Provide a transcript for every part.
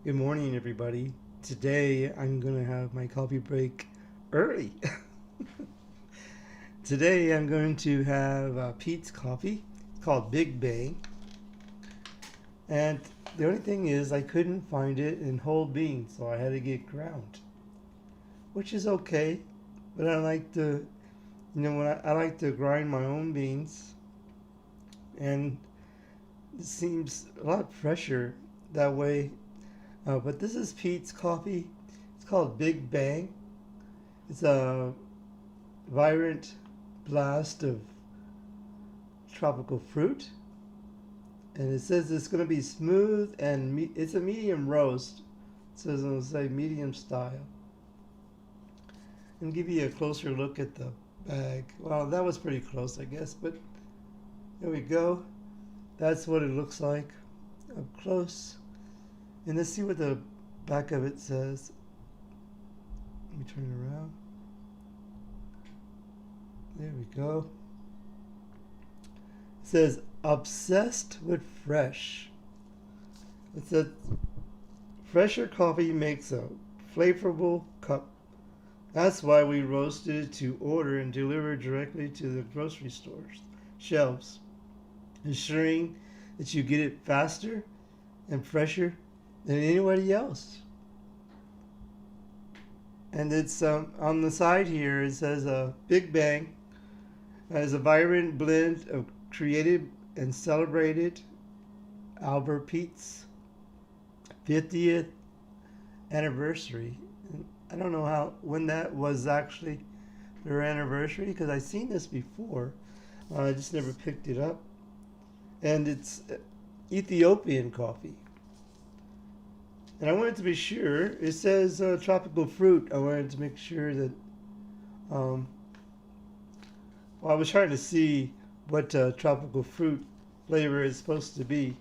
Good morning, everybody. Today I'm going to have my coffee break early. Today I'm going to have Peet's coffee. It's called Big Bang. And the only thing is, I couldn't find it in whole beans, so I had to get ground, which is okay. But I like to, when I like to grind my own beans, and it seems a lot fresher that way. But this is Peet's coffee. It's called Big Bang. It's a vibrant blast of tropical fruit, and it says it's going to be smooth and it's a medium roast. It says it'll say medium style. And give you a closer look at the bag. Well, that was pretty close, I guess, but there we go. That's what it looks like up close. And let's see what the back of it says. Let me turn it around. There we go. It says obsessed with fresh. It says fresher coffee makes a flavorful cup. That's why we roasted it to order and deliver directly to the grocery stores shelves, ensuring that you get it faster and fresher than anybody else. And it's on the side here. It says Big Bang as a vibrant blend of created and celebrated Albert Peet's 50th anniversary. And I don't know when that was actually their anniversary, because I've seen this before. I just never picked it up. And it's Ethiopian coffee. And I wanted to be sure. It says tropical fruit. I wanted to make sure that. I was trying to see what tropical fruit flavor is supposed to be.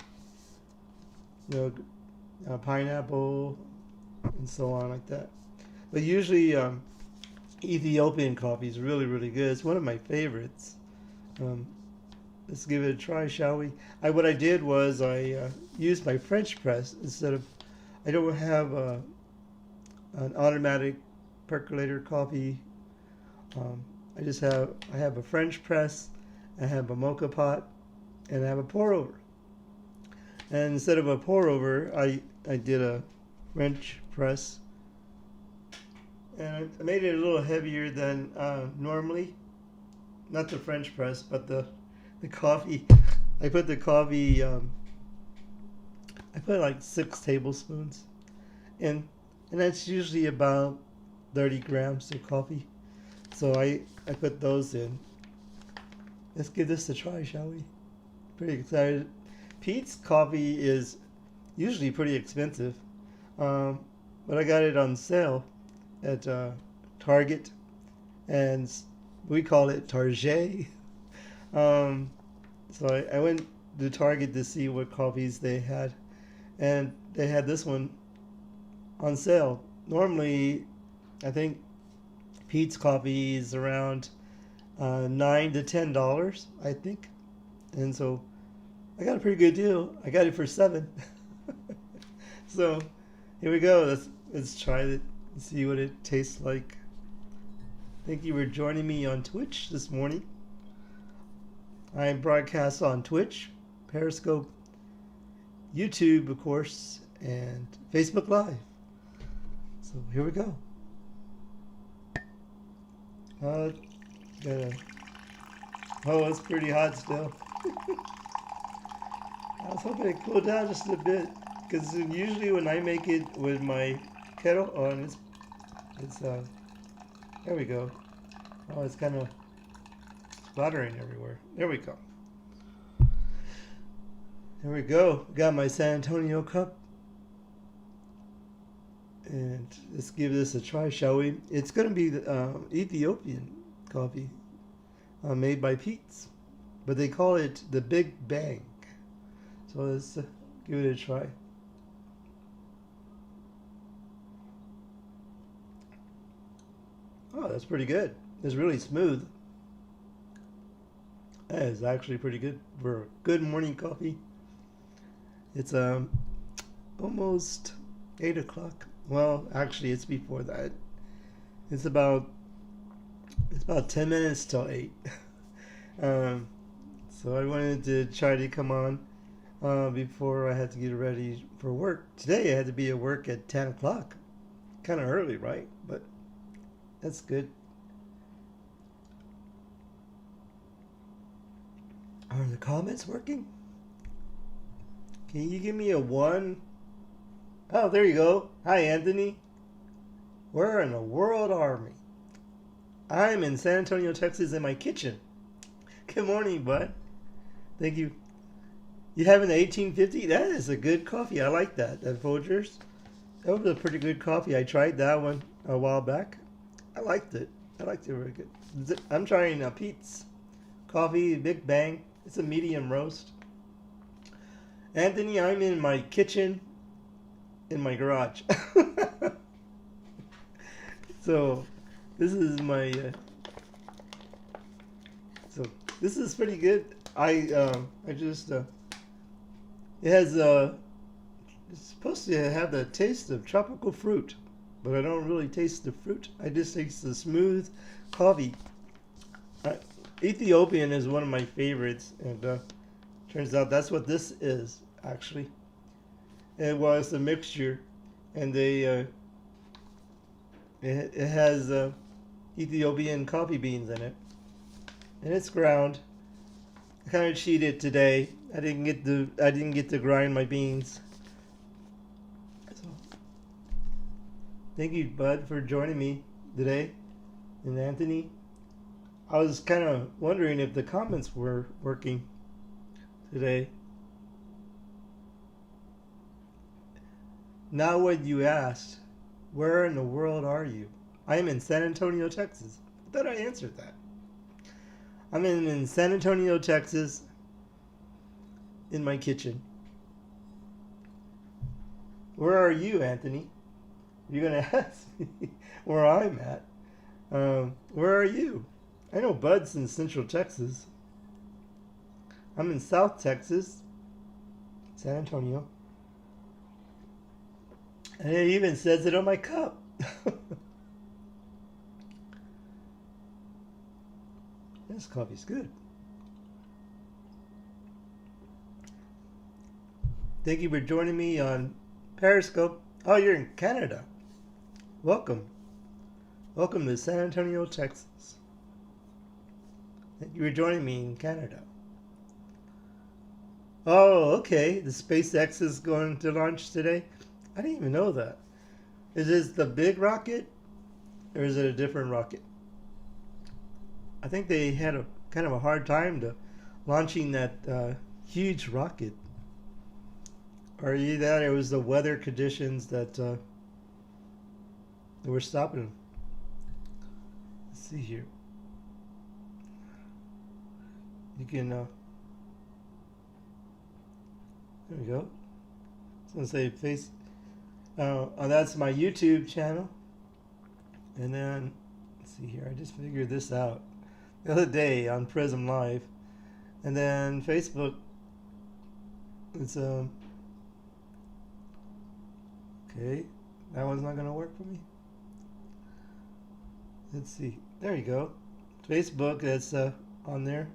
Pineapple and so on like that. But usually, Ethiopian coffee is really, really good. It's one of my favorites. Um, let's give it a try, shall we? What I did was I used my French press instead of. I don't have an automatic percolator coffee. I have a French press, I have a mocha pot, and I have a pour over. And instead of a pour over, I did a French press, and I made it a little heavier than normally. Not the French press, but the coffee. I put the coffee. I put like 6 tablespoons in, and that's usually about 30 grams of coffee. So I put those in. Let's give this a try, shall we? Pretty excited. Peet's coffee is usually pretty expensive, but I got it on sale at Target, and we call it Target. So I went to Target to see what coffees they had, and they had this one on sale. Normally, I think Peet's coffee is around $9 to $10, I think, and so I got a pretty good deal. I got it for 7. So here we go. Let's try it and see what it tastes like. Thank you for joining me on Twitch this morning. I am broadcast on Twitch, Periscope, YouTube, of course, and Facebook Live. So here we go. Gotta, it's pretty hot still. I was hoping it cooled down just a bit, because usually when I make it with my kettle on, there we go. Oh, it's kind of splattering everywhere. There we go. There we go. Got my San Antonio cup. And let's give this a try, shall we? It's going to be Ethiopian coffee made by Peet's, but they call it the Big Bang. So let's give it a try. Oh, that's pretty good. It's really smooth. That is actually pretty good for a good morning coffee. It's almost 8 o'clock. Well, actually, it's before that. It's about 10 minutes till 8. um, so I wanted to try to come on before I had to get ready for work. Today I had to be at work at 10 o'clock. Kind of early, right? But that's good. Are the comments working? Can you give me a 1? Oh, there you go. Hi, Anthony. Where in the world are we? I'm in San Antonio, Texas in my kitchen. Good morning, bud. Thank you. You having the 1850? That is a good coffee. I like that. That Folgers. That was a pretty good coffee. I tried that one a while back. I liked it. I liked it very good. I'm trying Peet's coffee, Big Bang. It's a medium roast. Anthony, I'm in my kitchen in my garage. So this is my so this is pretty good. I just it has it's supposed to have the taste of tropical fruit, but I don't really taste the fruit. I just taste the smooth coffee. Ethiopian is one of my favorites, and turns out that's what this is actually. It was a mixture, and they it has Ethiopian coffee beans in it, and it's ground. I kind of cheated today. I didn't get to grind my beans. So, thank you, Bud, for joining me today, and Anthony. I was kind of wondering if the comments were working today. Now, when you asked, where in the world are you? I am in San Antonio, Texas. I thought I answered that. I'm in San Antonio, Texas, in my kitchen. Where are you, Anthony? You're going to ask me where I'm at. Where are you? I know Bud's in Central Texas. I'm in South Texas, San Antonio. And it even says it on my cup. This coffee's good. Thank you for joining me on Periscope. Oh, you're in Canada. Welcome. Welcome to San Antonio, Texas. Thank you for joining me in Canada. Oh, okay. The SpaceX is going to launch today. I didn't even know that. Is this the big rocket, or is it a different rocket? I think they had a kind of a hard time to launching that huge rocket. Or either that, it was the weather conditions that were stopping them. Let's see here. You can. There we go. It's gonna say face. That's my YouTube channel. And then, let's see here. I just figured this out the other day on Prism Live. And then Facebook. It's okay. That one's not gonna work for me. Let's see. There you go. Facebook. That's on there.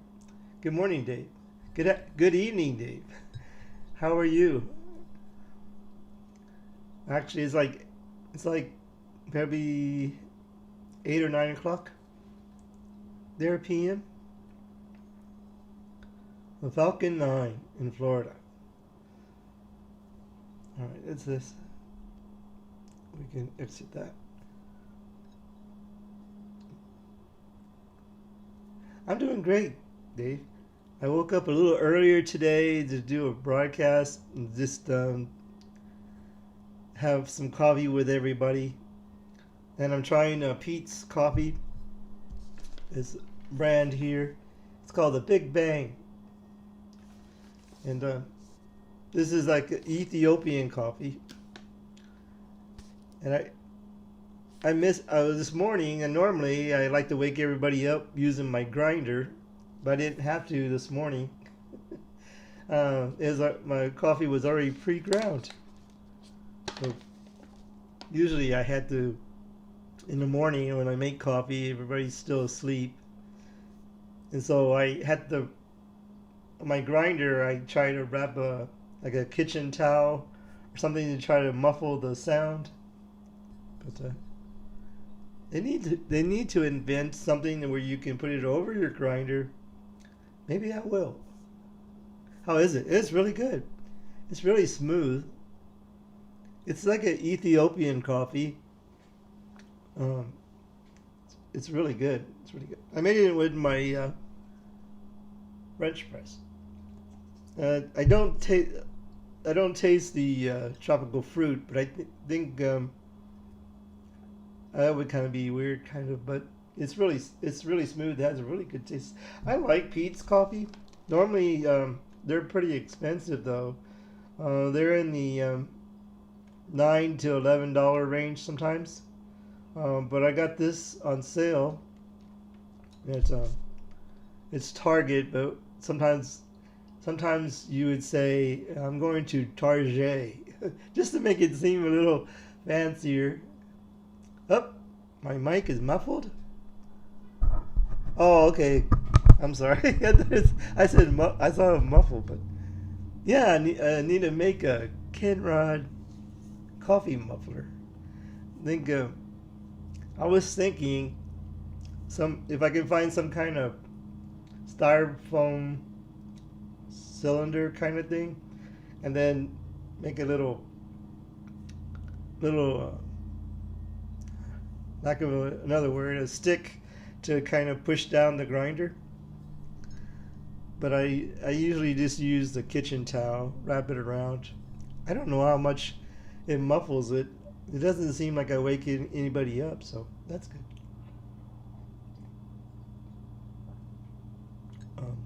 Good morning, Dave. Good evening, Dave. How are you? Actually, it's like maybe 8 or 9 o'clock there p.m. The Falcon 9 in Florida. All right, it's this. We can exit that. I'm doing great, Dave. I woke up a little earlier today to do a broadcast and just have some coffee with everybody. And I'm trying Peet's coffee. This brand here. It's called the Big Bang. And this is like Ethiopian coffee. And this morning, and normally I like to wake everybody up using my grinder, but I didn't have to this morning. My coffee was already pre-ground. So usually I had to in the morning when I make coffee, everybody's still asleep, and so I had to my grinder. I try to wrap a like a kitchen towel or something to try to muffle the sound. But they need to invent something where you can put it over your grinder. Maybe I will. How is it? It's really good. It's really smooth. It's like an Ethiopian coffee. Um, it's really good. It's really good. I made it with my French press. I don't taste. I don't taste the tropical fruit, but I think that would kind of be weird, kind of. But it's really smooth. It has a really good taste. I like Peet's coffee. Normally, they're pretty expensive though. They're in the $9 to $11 range sometimes. But I got this on sale. It's Target, but sometimes you would say I'm going to Target just to make it seem a little fancier. Oh, my mic is muffled. Oh, okay. I'm sorry. I said I saw it muffled, but yeah, I need to make a Kenrod coffee muffler. Think I was thinking some if I can find some kind of styrofoam cylinder kind of thing, and then make a little lack of another word, a stick to kind of push down the grinder. But I usually just use the kitchen towel, wrap it around. I don't know how much it muffles it. It doesn't seem like I wake anybody up, so that's good. Um,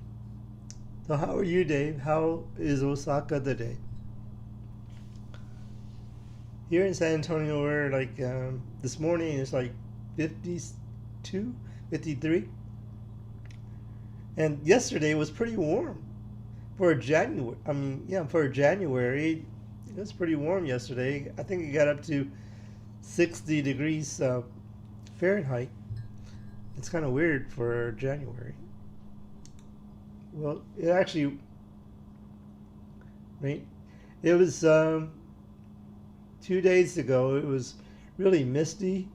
so how are you, Dave? How is Osaka today? Here in San Antonio, we're like this morning it's like 52, 53, and yesterday was pretty warm for a January. I mean, yeah, for a January, it was pretty warm yesterday. I think it got up to 60 degrees Fahrenheit. It's kind of weird for January. Well, it actually, right? It was 2 days ago. It was really misty,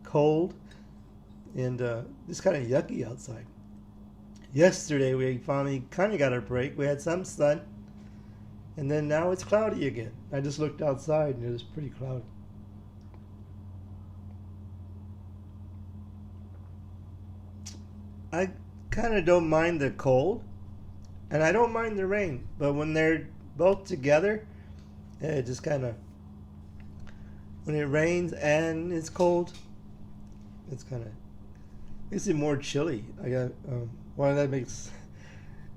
cold, and just kind of yucky outside. Yesterday we finally kind of got a break. We had some sun, and then now it's cloudy again. I just looked outside and it was pretty cloudy. I kind of don't mind the cold, and I don't mind the rain, but when they're both together, it just kind of when it rains and it's cold, it's kind of makes it more chilly. I got why that makes,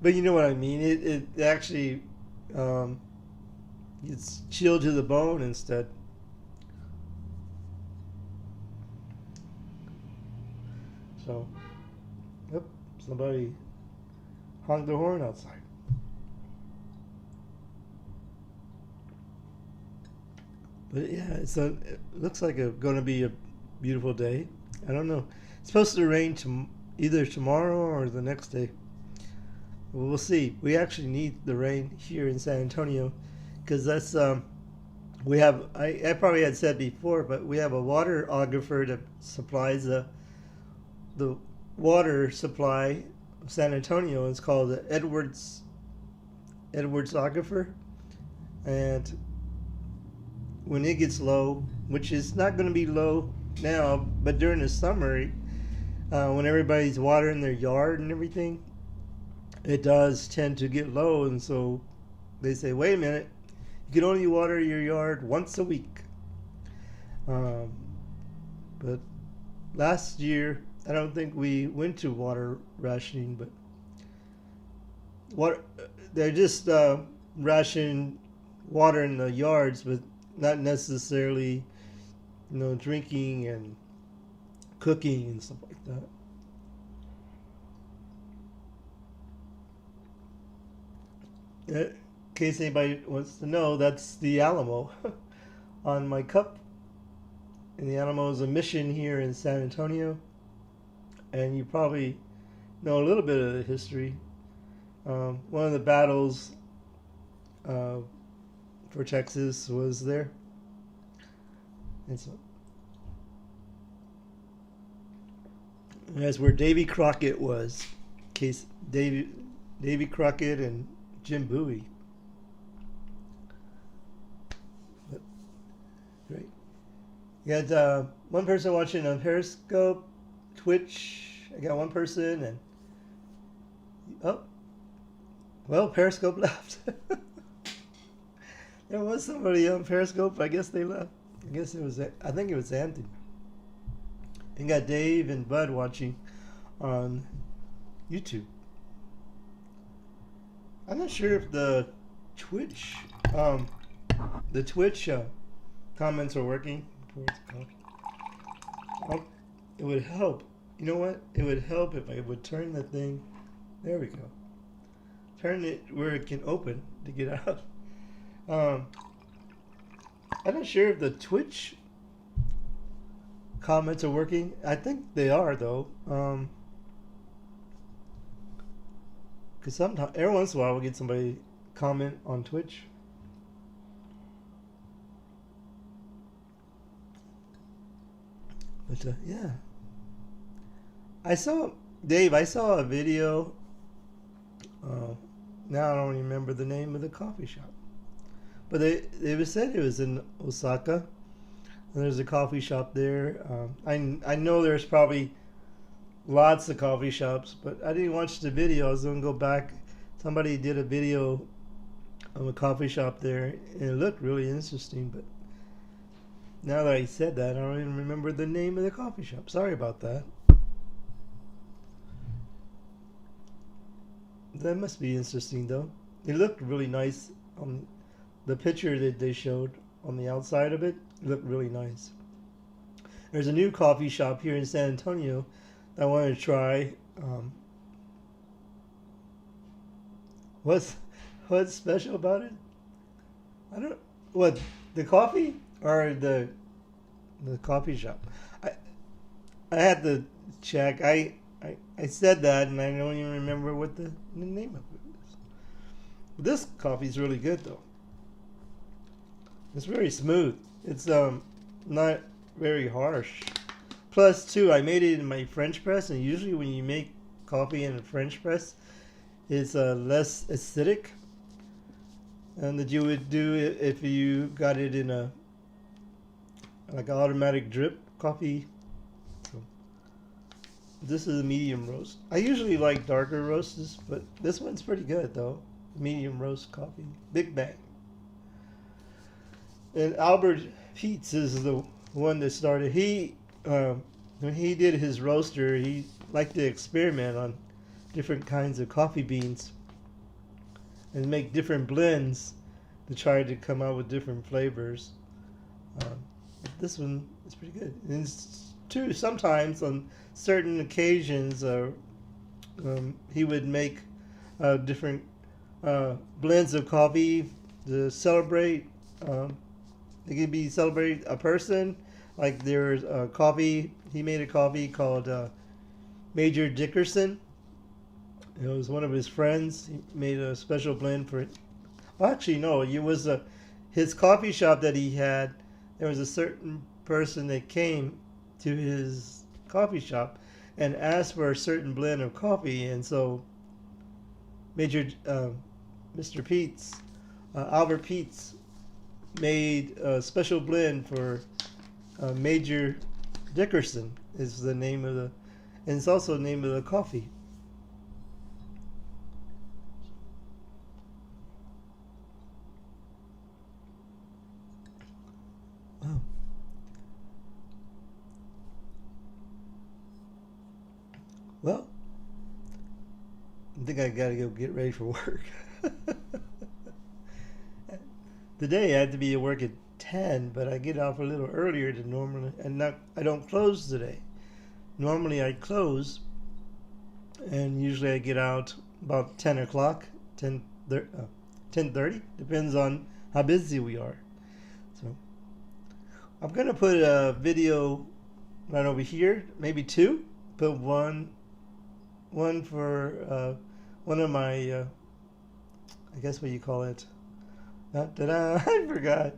but you know what I mean. It actually it's chilled to the bone instead. So, yep, somebody honked the horn outside. But yeah, it looks like going to be a beautiful day. I don't know. It's supposed to rain either tomorrow or the next day. Well, we'll see. We actually need the rain here in San Antonio because that's we have. I probably had said before, but we have a water aquifer that supplies the water supply of San Antonio. It's called the Edwards Aquifer, and when it gets low, which is not going to be low now, but during the summer, when everybody's watering their yard and everything, it does tend to get low, and so they say, wait a minute, you can only water your yard once a week. Um, but last year, I don't think we went to water rationing, but they're just ration water in the yards, but not necessarily, drinking and cooking and stuff like that. In case anybody wants to know, that's the Alamo on my cup. and the Alamo is a mission here in San Antonio. And you probably know a little bit of the history. One of the battles uh, for Texas was there. And so that's where Davy Crockett was. Case Davy Crockett and Jim Bowie. But, great. You got one person watching on Periscope, Twitch. I got one person, and oh, well, Periscope left. There was somebody on Periscope. I guess they left. I guess it was. I think it was Anthony. And got Dave and Bud watching on YouTube. I'm not sure if the Twitch, comments are working. Oh, it would help. You know what? It would help if I would turn the thing. There we go. Turn it where it can open to get out. I'm not sure if the Twitch comments are working. I think they are though. Because sometimes, every once in a while, we'll get somebody comment on Twitch. But yeah, I saw a video. Now I don't remember the name of the coffee shop, but they said it was in Osaka. And there's a coffee shop there. I know there's probably lots of coffee shops, but I didn't watch the video. I was gonna go back. Somebody did a video of a coffee shop there, and it looked really interesting. But now that I said that, I don't even remember the name of the coffee shop. Sorry about that. That must be interesting, though. It looked really nice. The picture that they showed on the outside of it looked really nice. There's a new coffee shop here in San Antonio that I wanted to try. What's special about it? I don't. What, the coffee or the coffee shop? I had to check. I said that, and I don't even remember what the name of it is. This coffee's really good, though. It's very smooth. It's not very harsh. Plus, too, I made it in my French press, and usually when you make coffee in a French press, it's less acidic and that you would do if you got it in a like an automatic drip coffee. So this is a medium roast. I usually like darker roasts, but this one's pretty good though. Medium roast coffee, Big Bang. And Albert Peets is the one that started. When he did his roaster, he liked to experiment on different kinds of coffee beans and make different blends to try to come out with different flavors. This one is pretty good. And it's too, sometimes on certain occasions, he would make different blends of coffee to celebrate. It could be celebrate a person. Like there's a coffee, he made a coffee called Major Dickerson. It was one of his friends. He made a special blend for it. Well, actually, no. It was his coffee shop that he had. There was a certain person that came to his coffee shop and asked for a certain blend of coffee, and so Mr. Peets, Albert Peets, made a special blend for Major Dickerson. Is the name of the, and it's also the name of the coffee. Oh. Well, I think I gotta go get ready for work. Today I had to be at work at 10, but I get off a little earlier than normally, and I don't close today. Normally I close, and usually I get out about 10 o'clock, 10:30, depends on how busy we are. So I'm gonna put a video right over here, maybe two. Put one for one of my, I guess what you call it. Ta-da! I forgot.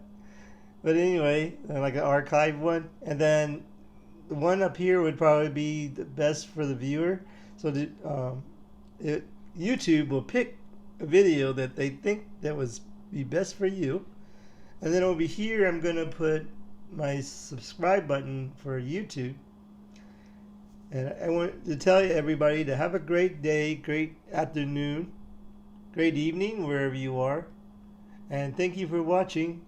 But anyway, like an archive one, and then the one up here would probably be the best for the viewer. So YouTube will pick a video that they think that was be best for you, and then over here I'm gonna put my subscribe button for YouTube. And I want to tell you, everybody, to have a great day, great afternoon, great evening, wherever you are. And thank you for watching.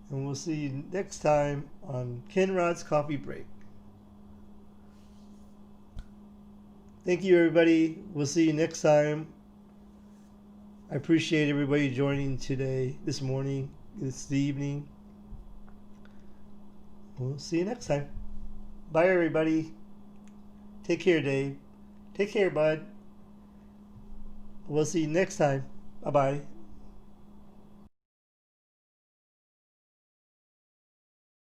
And we'll see you next time on Ken Rod's Coffee Break. Thank you, everybody. We'll see you next time. I appreciate everybody joining today, this morning, this evening. We'll see you next time. Bye, everybody. Take care, Dave. Take care, bud. We'll see you next time. Bye-bye.